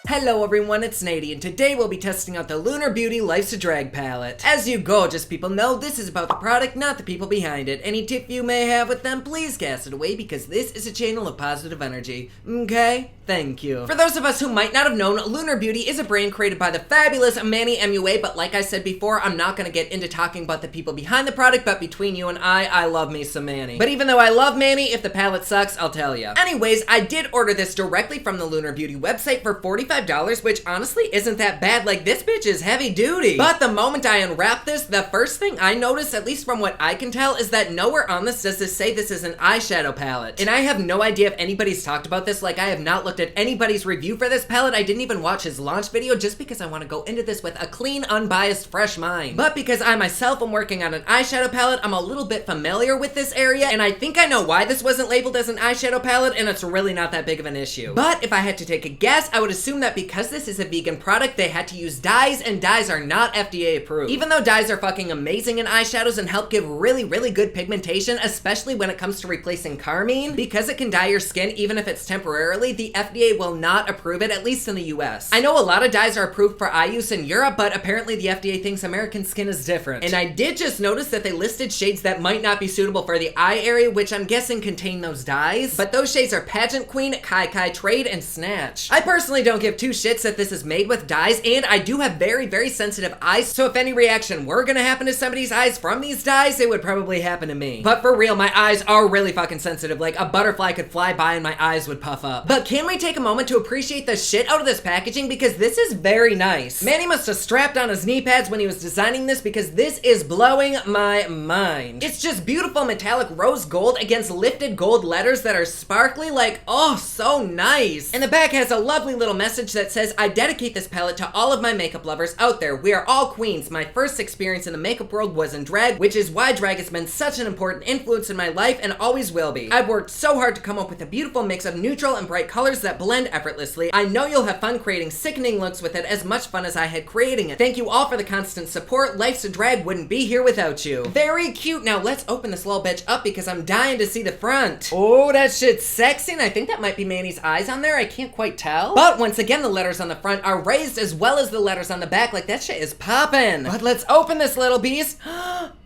Hello everyone, it's Nady, and today we'll be testing out the Lunar Beauty Life's a Drag palette. As you gorgeous people know, this is about the product, not the people behind it. Any tip you may have with them, please cast it away because this is a channel of positive energy. Okay? Thank you. For those of us who might not have known, Lunar Beauty is a brand created by the fabulous MANNY MUA, but like I said before, I'm not gonna get into talking about the people behind the product, but between you and I love me some Manny. But even though I love Manny, if the palette sucks, I'll tell ya. Anyways, I did order this directly from the Lunar Beauty website for $45, which honestly isn't that bad. Like, this bitch is heavy duty. But the moment I unwrap this, the first thing I noticed, at least from what I can tell, is that nowhere on this does this say this is an eyeshadow palette. And I have no idea if anybody's talked about this. Like, I have not looked at anybody's review for this palette. I didn't even watch his launch video just because I want to go into this with a clean, unbiased, fresh mind. But because I myself am working on an eyeshadow palette, I'm a little bit familiar with this area, and I think I know why this wasn't labeled as an eyeshadow palette, and it's really not that big of an issue. But if I had to take a guess, I would assume that because this is a vegan product, they had to use dyes, and dyes are not FDA approved. Even though dyes are fucking amazing in eyeshadows and help give really, really good pigmentation, especially when it comes to replacing carmine, because it can dye your skin even if it's temporarily, the FDA will not approve it, at least in the US. I know a lot of dyes are approved for eye use in Europe, but apparently the FDA thinks American skin is different. And I did just notice that they listed shades that might not be suitable for the eye area, which I'm guessing contain those dyes. But those shades are Pageant Queen, Kai Trade, and Snatch. I personally don't give two shits that this is made with dyes, and I do have very, very sensitive eyes, so if any reaction were gonna happen to somebody's eyes from these dyes, it would probably happen to me. But for real, my eyes are really fucking sensitive. Like, a butterfly could fly by and my eyes would puff up. But can we take a moment to appreciate the shit out of this packaging, because this is very nice. Manny must have strapped on his knee pads when he was designing this, because this is blowing my mind. It's just beautiful metallic rose gold against lifted gold letters that are sparkly, like, oh, so nice. And the back has a lovely little message that says, I dedicate this palette to all of my makeup lovers out there. We are all queens. My first experience in the makeup world was in drag, which is why drag has been such an important influence in my life and always will be. I've worked so hard to come up with a beautiful mix of neutral and bright colors that blend effortlessly. I know you'll have fun creating sickening looks with it, as much fun as I had creating it. Thank you all for the constant support. Life's a Drag wouldn't be here without you. Very cute. Now let's open this little bitch up because I'm dying to see the front. Oh, that shit's sexy, and I think that might be Manny's eyes on there. I can't quite tell. But once again, the letters on the front are raised as well as the letters on the back. Like, that shit is poppin'. But let's open this little beast.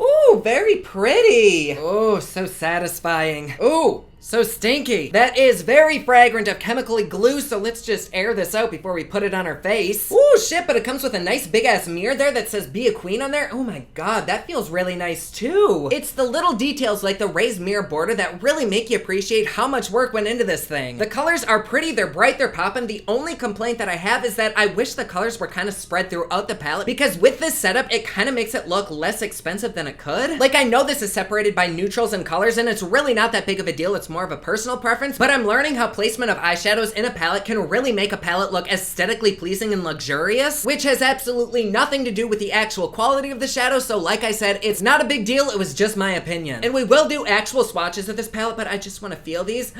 Ooh, very pretty. Oh, so satisfying. Ooh, so stinky. That is very fragrant of chemically glue, so let's just air this out before we put it on our face. Ooh, shit, but it comes with a nice big ass mirror there that says be a queen on there. Oh my god, that feels really nice too. It's the little details like the raised mirror border that really make you appreciate how much work went into this thing. The colors are pretty, they're bright, they're poppin'. The only complaint that I have is that I wish the colors were kind of spread throughout the palette, because with this setup, it kind of makes it look less expensive than it could. Like, I know this is separated by neutrals and colors, and it's really not that big of a deal. It's more of a personal preference, but I'm learning how placement of eyeshadows in a palette can really make a palette look aesthetically pleasing and luxurious, which has absolutely nothing to do with the actual quality of the shadow. So like I said, it's not a big deal. It was just my opinion. And we will do actual swatches of this palette, but I just want to feel these.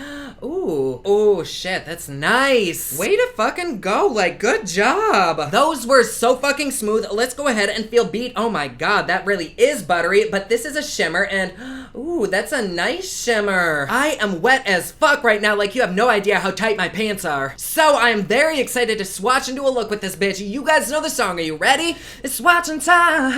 Ooh, oh shit, that's nice. Way to fucking go. Like, good job. Those were so fucking smooth. Let's go ahead and feel beat. Oh my god, that really is buttery, but this is a shimmer, and ooh, that's a nice shimmer. I am wet as fuck right now, like you have no idea how tight my pants are. So I am very excited to swatch and do a look with this bitch. You guys know the song, are you ready? It's swatching time.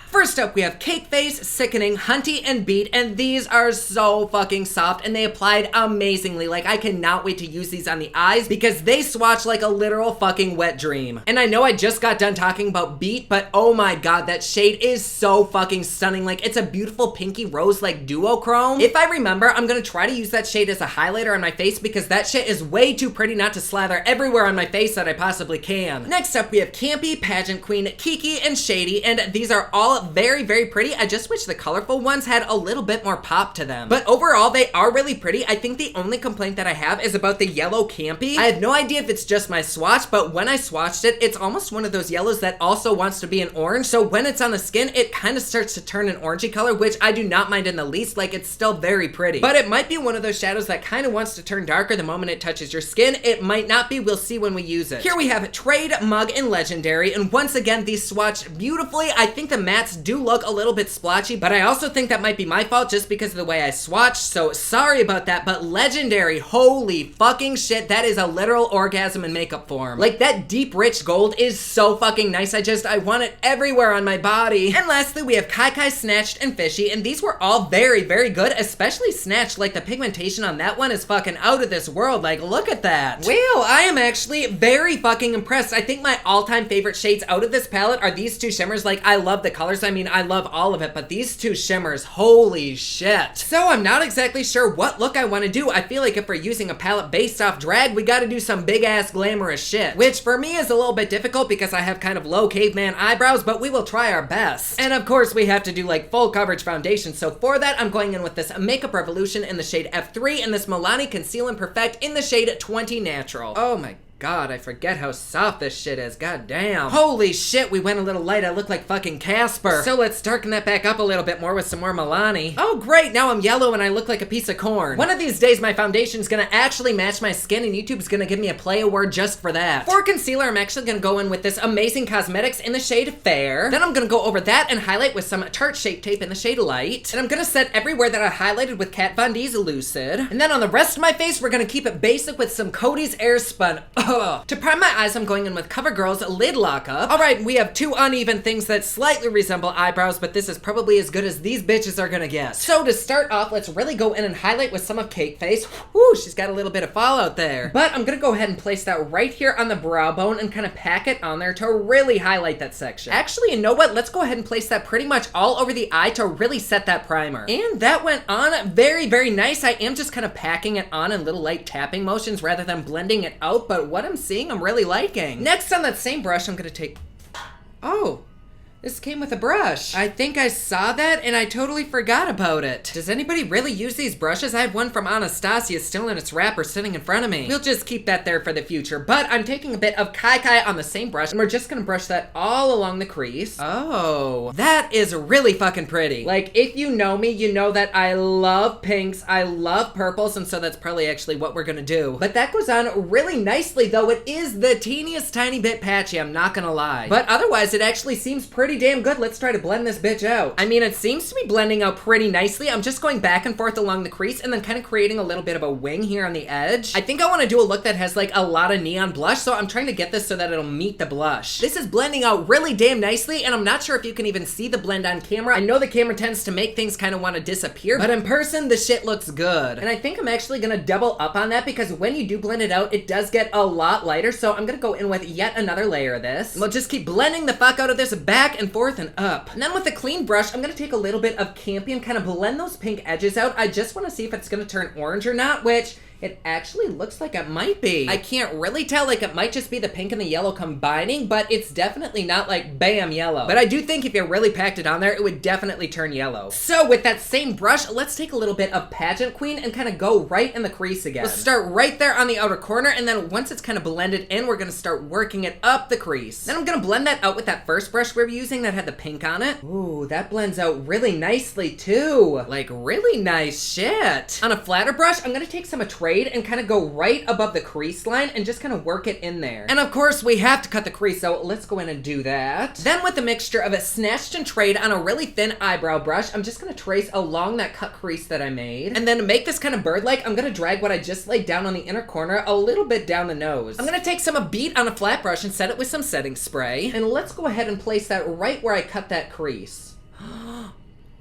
First up, we have Cake Face, Sickening, Hunty, and Beat, and these are so fucking soft, and they applied amazingly. Like, I cannot wait to use these on the eyes because they swatch like a literal fucking wet dream. And I know I just got done talking about Beat, but oh my god, that shade is so fucking stunning. Like, it's a beautiful pinky rose, like, duochrome. If I remember, I'm gonna try to use that shade as a highlighter on my face because that shit is way too pretty not to slather everywhere on my face that I possibly can. Next up, we have Campy, Pageant Queen, Kiki, and Shady, and these are all very, very pretty. I just wish the colorful ones had a little bit more pop to them. But overall, they are really pretty. I think the only complaint that I have is about the yellow Campy. I have no idea if it's just my swatch, but when I swatched it, it's almost one of those yellows that also wants to be an orange. So when it's on the skin, it kind of starts to turn an orangey color, which I do not mind in the least. Like, it's still very pretty. But it might be one of those shadows that kind of wants to turn darker the moment it touches your skin. It might not be. We'll see when we use it. Here we have Trade, Mug, and Legendary. And once again, these swatch beautifully. I think the mattes palettes do look a little bit splotchy, but I also think that might be my fault just because of the way I swatched, so sorry about that, but legendary, holy fucking shit, that is a literal orgasm in makeup form. Like, that deep, rich gold is so fucking nice, I want it everywhere on my body. And lastly, we have Kylie, Snatched, and Fishy, and these were all very, very good, especially Snatched. Like, the pigmentation on that one is fucking out of this world. Like, look at that. Well, I am actually very fucking impressed. I think my all-time favorite shades out of this palette are these two shimmers. Like, I love the colors. I mean, I love all of it, but these two shimmers, holy shit. So I'm not exactly sure what look I want to do. I feel like if we're using a palette based off drag, we gotta do some big-ass glamorous shit, which for me is a little bit difficult because I have kind of low caveman eyebrows, but we will try our best. And of course, we have to do like full coverage foundation, so for that, I'm going in with this Makeup Revolution in the shade F3 and this Milani Conceal and Perfect in the shade 20 Natural. Oh my God, I forget how soft this shit is. God damn. Holy shit, we went a little light. I look like fucking Casper. So let's darken that back up a little bit more with some more Milani. Oh great, now I'm yellow and I look like a piece of corn. One of these days, my foundation's gonna actually match my skin and YouTube's gonna give me a play award just for that. For concealer, I'm actually gonna go in with this Amazing Cosmetics in the shade Fair. Then I'm gonna go over that and highlight with some Tarte Shape Tape in the shade Light. And I'm gonna set everywhere that I highlighted with Kat Von D's Lucid. And then on the rest of my face, we're gonna keep it basic with some Coty's Airspun. To prime my eyes, I'm going in with CoverGirl's Lid Lockup. Alright, we have two uneven things that slightly resemble eyebrows, but this is probably as good as these bitches are gonna get. So to start off, let's really go in and highlight with some of Cake Face. Whoo, she's got a little bit of fallout there. But I'm gonna go ahead and place that right here on the brow bone and kind of pack it on there to really highlight that section. Actually, you know what? Let's go ahead and place that pretty much all over the eye to really set that primer. And that went on very, very nice. I am just kind of packing it on in little light tapping motions rather than blending it out, but what I'm seeing, I'm really liking. Next, on that same brush, I'm gonna take... Oh. This came with a brush. I think I saw that and I totally forgot about it. Does anybody really use these brushes? I have one from Anastasia still in its wrapper sitting in front of me. We'll just keep that there for the future. But I'm taking a bit of Kylie on the same brush and we're just gonna brush that all along the crease. Oh, that is really fucking pretty. Like, if you know me, you know that I love pinks, I love purples, and so that's probably actually what we're gonna do. But that goes on really nicely, though. It is the teeniest tiny bit patchy, I'm not gonna lie. But otherwise, it actually seems pretty damn good. Let's try to blend this bitch out. I mean, it seems to be blending out pretty nicely. I'm just going back and forth along the crease and then kind of creating a little bit of a wing here on the edge. I think I want to do a look that has like a lot of neon blush, so I'm trying to get this so that it'll meet the blush. This is blending out really damn nicely, and I'm not sure if you can even see the blend on camera. I know the camera tends to make things kind of want to disappear, but in person, the shit looks good. And I think I'm actually gonna double up on that because when you do blend it out, it does get a lot lighter, so I'm gonna go in with yet another layer of this. And we'll just keep blending the fuck out of this back and forth and up. And then with a clean brush, I'm gonna take a little bit of Campy and kind of blend those pink edges out. I just wanna see if it's gonna turn orange or not, which it actually looks like it might be. I can't really tell, like it might just be the pink and the yellow combining, but it's definitely not like bam yellow. But I do think if you really packed it on there, it would definitely turn yellow. So with that same brush, let's take a little bit of Pageant Queen and kind of go right in the crease again. Let's start right there on the outer corner, and then once it's kind of blended in, we're gonna start working it up the crease. Then I'm gonna blend that out with that first brush we were using that had the pink on it. Ooh, that blends out really nicely too. Like really nice shit. On a flatter brush, I'm gonna take some of Trade and kind of go right above the crease line and just kind of work it in there. And of course, we have to cut the crease, so let's go in and do that. Then with a mixture of a Snatched and Trade on a really thin eyebrow brush, I'm just gonna trace along that cut crease that I made. And then to make this kind of bird-like, I'm gonna drag what I just laid down on the inner corner a little bit down the nose. I'm gonna take some of Beat on a flat brush and set it with some setting spray. And let's go ahead and place that right where I cut that crease.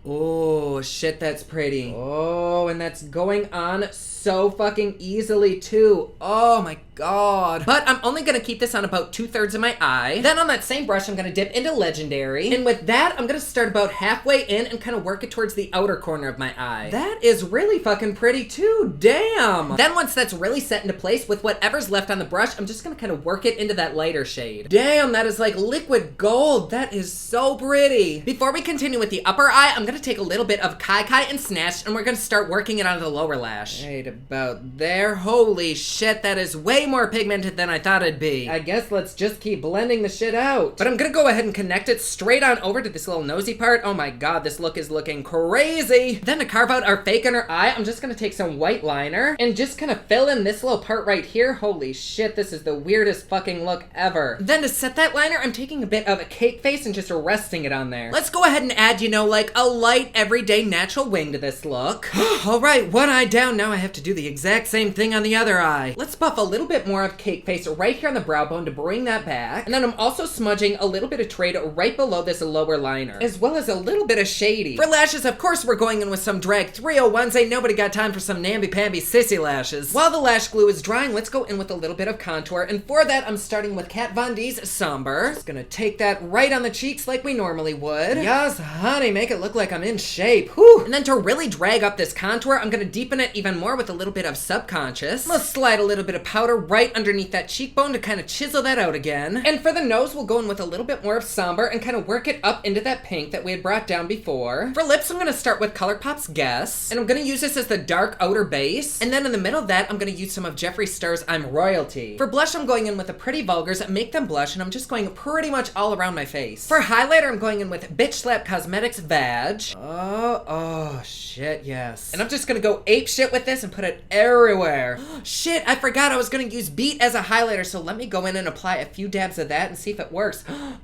Oh, shit, that's pretty. Oh, and that's going on so fucking easily, too. Oh, my God. But I'm only gonna keep this on about 2/3 of my eye. Then on that same brush, I'm gonna dip into Legendary. And with that, I'm gonna start about halfway in and kind of work it towards the outer corner of my eye. That is really fucking pretty, too. Damn. Then once that's really set into place, with whatever's left on the brush, I'm just gonna kind of work it into that lighter shade. Damn, that is like liquid gold. That is so pretty. Before we continue with the upper eye, I'm gonna take a little bit of Kylie and Snatched, and we're gonna start working it onto the lower lash. Wait a about there. Holy shit, that is way more pigmented than I thought it'd be. I guess let's just keep blending the shit out. But I'm gonna go ahead and connect it straight on over to this little nosy part. Oh my god, this look is looking crazy. Then to carve out our fake under eye, I'm just gonna take some white liner and just kind of fill in this little part right here. Holy shit, this is the weirdest fucking look ever. Then to set that liner, I'm taking a bit of a cake face and just resting it on there. Let's go ahead and add, you know, like a light, everyday, natural wing to this look. Alright, one eye down, now I have to do the exact same thing on the other eye. Let's buff a little bit more of cake face right here on the brow bone to bring that back. And then I'm also smudging a little bit of trade right below this lower liner, as well as a little bit of shady. For lashes, of course, we're going in with some Drag 301s. Ain't nobody got time for some namby-pamby sissy lashes. While the lash glue is drying, let's go in with a little bit of contour. And for that, I'm starting with Kat Von D's Somber. Just gonna take that right on the cheeks like we normally would. Yes, honey, make it look like I'm in shape. Whew. And then to really drag up this contour, I'm gonna deepen it even more with a little bit of Subconscious. Let's slide a little bit of powder right underneath that cheekbone to kind of chisel that out again. And for the nose, we'll go in with a little bit more of Somber and kind of work it up into that pink that we had brought down before. For lips, I'm gonna start with ColourPop's Guess. And I'm gonna use this as the dark outer base. And then in the middle of that, I'm gonna use some of Jeffree Star's I'm Royalty. For blush, I'm going in with the Pretty Vulgars Make Them Blush, and I'm just going pretty much all around my face. For highlighter, I'm going in with Bitch Slap Cosmetics Vag. Oh, shit, yes. And I'm just gonna go ape shit with this and put it everywhere. Shit, I forgot I was gonna use Beat as a highlighter, so let me go in and apply a few dabs of that and see if it works.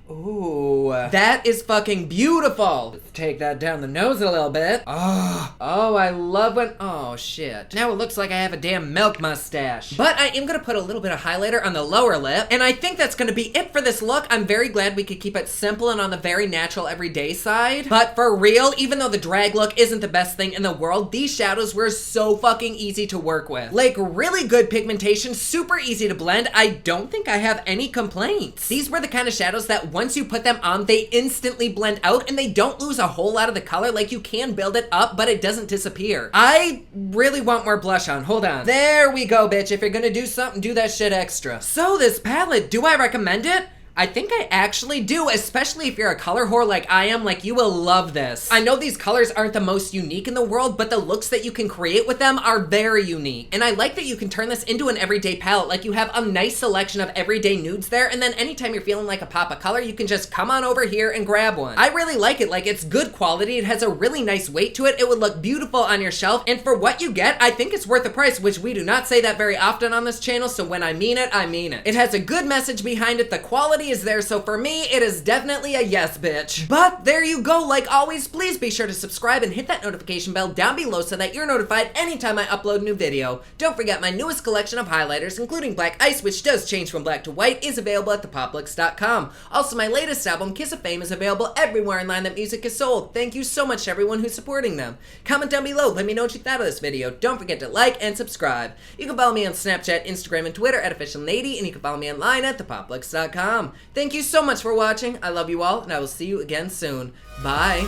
Ooh, that is fucking beautiful. Let's take that down the nose a little bit. Oh, I love when, oh shit. Now it looks like I have a damn milk mustache. But I am gonna put a little bit of highlighter on the lower lip, and I think that's gonna be it for this look. I'm very glad we could keep it simple and on the very natural everyday side. But for real, even though the drag look isn't the best thing in the world, these shadows were so fucking easy to work with. Like, really good pigmentation, super easy to blend. I don't think I have any complaints. These were the kind of shadows that once you put them on, they instantly blend out and they don't lose a whole lot of the color. Like, you can build it up, but it doesn't disappear. I really want more blush on. Hold on. There we go, bitch. If you're gonna do something, do that shit extra. So this palette, do I recommend it? I think I actually do, especially if you're a color whore like I am. Like, you will love this. I know these colors aren't the most unique in the world, but the looks that you can create with them are very unique. And I like that you can turn this into an everyday palette. Like, you have a nice selection of everyday nudes there, and then anytime you're feeling like a pop of color, you can just come on over here and grab one. I really like it. Like, it's good quality. It has a really nice weight to it. It would look beautiful on your shelf, and for what you get, I think it's worth the price, which we do not say that very often on this channel, so when I mean it, I mean it. It has a good message behind it. The quality is there, so for me, it is definitely a yes, bitch. But there you go. Like always, please be sure to subscribe and hit that notification bell down below so that you're notified anytime I upload a new video. Don't forget my newest collection of highlighters, including Black Ice, which does change from black to white, is available at thepopluxe.com. Also, my latest album, Kiss of Fame, is available everywhere online that music is sold. Thank you so much to everyone who's supporting them. Comment down below. Let me know what you thought of this video. Don't forget to like and subscribe. You can follow me on Snapchat, Instagram, and Twitter at officialnady, and you can follow me online at thepopluxe.com. Thank you so much for watching. I love you all, and I will see you again soon. Bye.